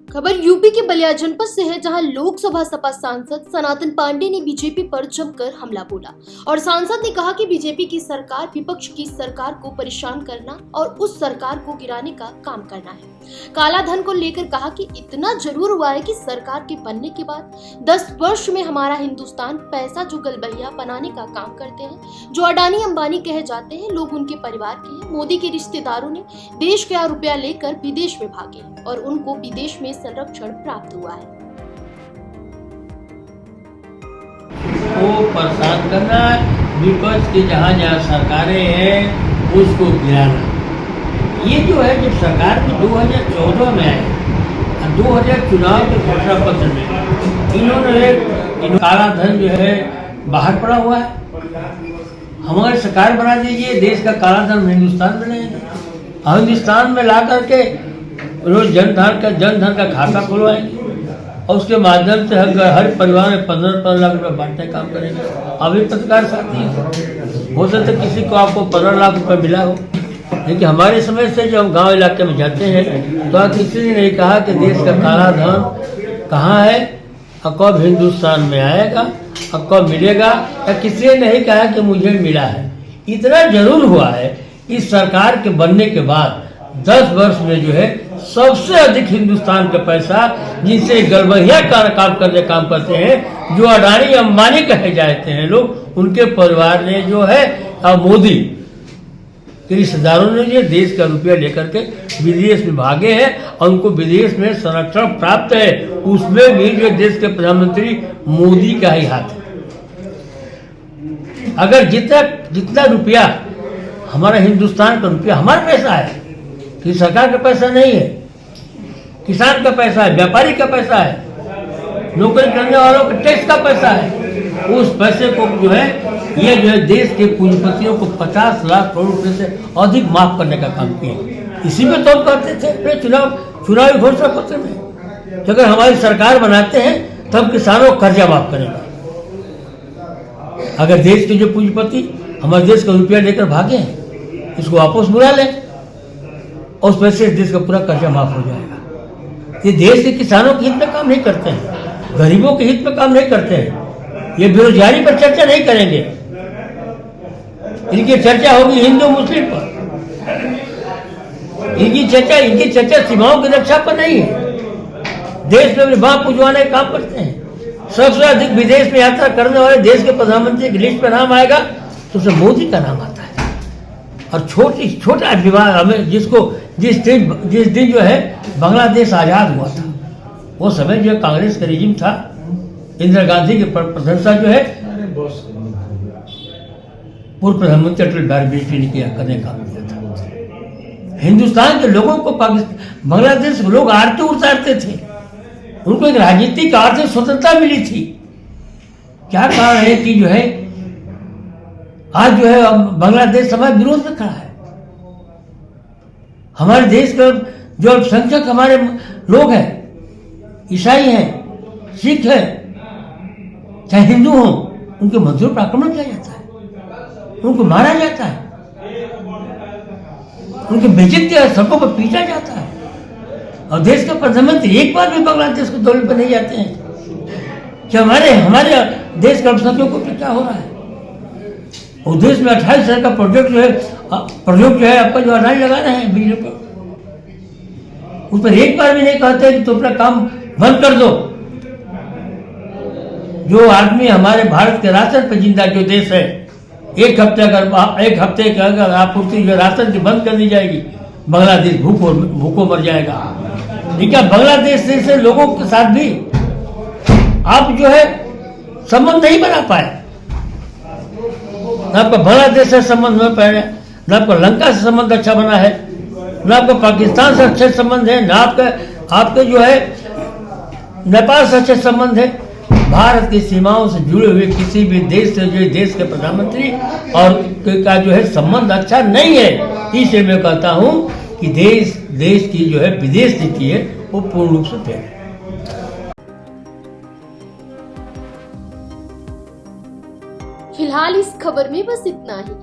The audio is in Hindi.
खबर यूपी के बलिया जनपद से है, जहां लोकसभा सपा सांसद सनातन पांडे ने बीजेपी पर जमकर हमला बोला और सांसद ने कहा कि बीजेपी की सरकार विपक्ष की सरकार को परेशान करना और उस सरकार को गिराने का काम करना है। काला धन को लेकर कहा कि इतना जरूर हुआ है कि सरकार के बनने के बाद 10 वर्ष में हमारा हिंदुस्तान पैसा जो गलबहिया बनाने का काम करते हैं, जो अडानी अंबानी कहे जाते हैं, लोग उनके परिवार के हैं। मोदी के रिश्तेदारों ने देश का रुपया लेकर विदेश में भागे और उनको विदेश में संरक्षण प्राप्त हुआ है। को परेशान करना, विपक्ष की जहाँ जहाँ सरकारें हैं उसको गिराना। ये जो है, जब सरकार में 2014 में आए, 2000 चुनाव के घोषणा पत्र में इन्होंने काला धन जो है बाहर पड़ा हुआ है। हमारी सरकार बना दीजिए, देश का काला धन हिंदुस्तान बनाएंगे, हिंदुस्तान में ला करके रोज जनधन का खाता खुलवाएंगे और उसके माध्यम से हर परिवार में 15 लाख रुपए बांटने का काम करेंगे। अभी पत्रकार साथी हो सकता है किसी को आपको 15 लाख रुपए मिला हो, लेकिन हमारे समय से जो हम गांव इलाके में जाते हैं तो किसी ने नहीं कहा कि देश का काला धन कहाँ है और कब हिंदुस्तान में आएगा और कब मिलेगा, या किसी ने नहीं कहा कि मुझे मिला है। इतना जरूर हुआ है, इस सरकार के बनने के बाद 10 वर्ष में जो है सबसे अधिक हिंदुस्तान का पैसा, जिनसे गलबहिया काम करते हैं, जो अडानी अंबानी कहे जाते हैं लोग, उनके परिवार ने जो है और मोदी के रिश्तेदारों ने जो देश का रुपया लेकर के विदेश में भागे हैं और उनको विदेश में संरक्षण प्राप्त है। उसमें भी जो देश के प्रधानमंत्री मोदी का ही हाथ है। अगर जितना रुपया हमारा हिंदुस्तान का रुपया हमारा पैसा है, कि सरकार का पैसा नहीं है, किसान का पैसा है, व्यापारी का पैसा है, नौकरी करने वालों का टैक्स का पैसा है, उस पैसे को जो है ये जो है देश के पूंजीपतियों को 50 लाख करोड़ रुपए से अधिक माफ करने का काम किया। इसी में तो हम कहते थे अपने चुनावी घोषणा पत्र में, अगर हमारी सरकार बनाते हैं तब किसानों को कर्जा माफ करेंगे। अगर देश के जो पूंजीपति हमारे देश का रुपया लेकर भागे हैं, इसको वापस बुला लें और उस पैसे से देश का पूरा कर्जा माफ हो जाएगा। ये देश के किसानों के हित में काम नहीं करते हैं, गरीबों के हित में काम नहीं करते हैं। ये बेरोजगारी पर चर्चा नहीं करेंगे, इनकी चर्चा होगी हिंदू मुस्लिम पर, इनकी चर्चा सीमाओं की रक्षा पर नहीं है। देश में मां पुजवाने का काम करते हैं। सबसे अधिक विदेश में यात्रा करने वाले देश के प्रधानमंत्री की लिस्ट में नाम आएगा तो उसमें मोदी का नाम आता है। और छोटा विवाद हमें जिस दिन जो है बांग्लादेश आजाद हुआ था, वो समय जो कांग्रेस का रिजिम था, इंदिरा गांधी की प्रशंसा जो है पूर्व प्रधानमंत्री अटल बिहारी वाजपेयी ने करने का काम किया था। हिंदुस्तान के लोगों को बांग्लादेश के लोग आरती उतारते थे, उनको एक राजनीतिक आर्थिक स्वतंत्रता मिली थी। क्या कारण है कि जो है आज जो है बांग्लादेश हमारे विरोध में खड़ा है। हमारे देश का जो अल्पसंख्यक हमारे लोग हैं, ईसाई हैं, सिख हैं, चाहे हिंदू हों, उनके मंदिरों पर आक्रमण किया जाता है, उनको मारा जाता है, उनके बेइज्जती सड़कों पर पीटा जाता है। और देश के प्रधानमंत्री एक बार भी बांग्लादेश के दौरे पर नहीं जाते हैं कि हमारे देश के अल्पसंख्यकों को क्या हो रहा है। और देश में 28 साल का प्रोजेक्ट जो है आपका जो अडानी लगा रहे हैं बिजली पर, उस पर एक बार भी नहीं कहते कि तो अपना काम बंद कर दो। जो आदमी हमारे भारत के राशन पर जिंदा जो देश है, एक हफ्ते की अगर आपूर्ति जो राशन की बंद कर दी जाएगी, बांग्लादेश भूखों मर जाएगा। लेकिन बांग्लादेश से लोगों के साथ भी आप जो है संबंध नहीं बना पाए। न आपका बांग्लादेश से संबंध बन पाया, न आपका लंका से संबंध अच्छा बना है, न आपका पाकिस्तान से अच्छे संबंध है, न आपके जो है नेपाल से अच्छे संबंध है। भारत की सीमाओं से जुड़े हुए किसी भी देश से जो देश के प्रधानमंत्री और का जो है संबंध अच्छा नहीं है। इसलिए मैं कहता हूं कि देश की जो है विदेश नीति है वो पूर्ण रूप से फेल है। फिलहाल इस खबर में बस इतना ही।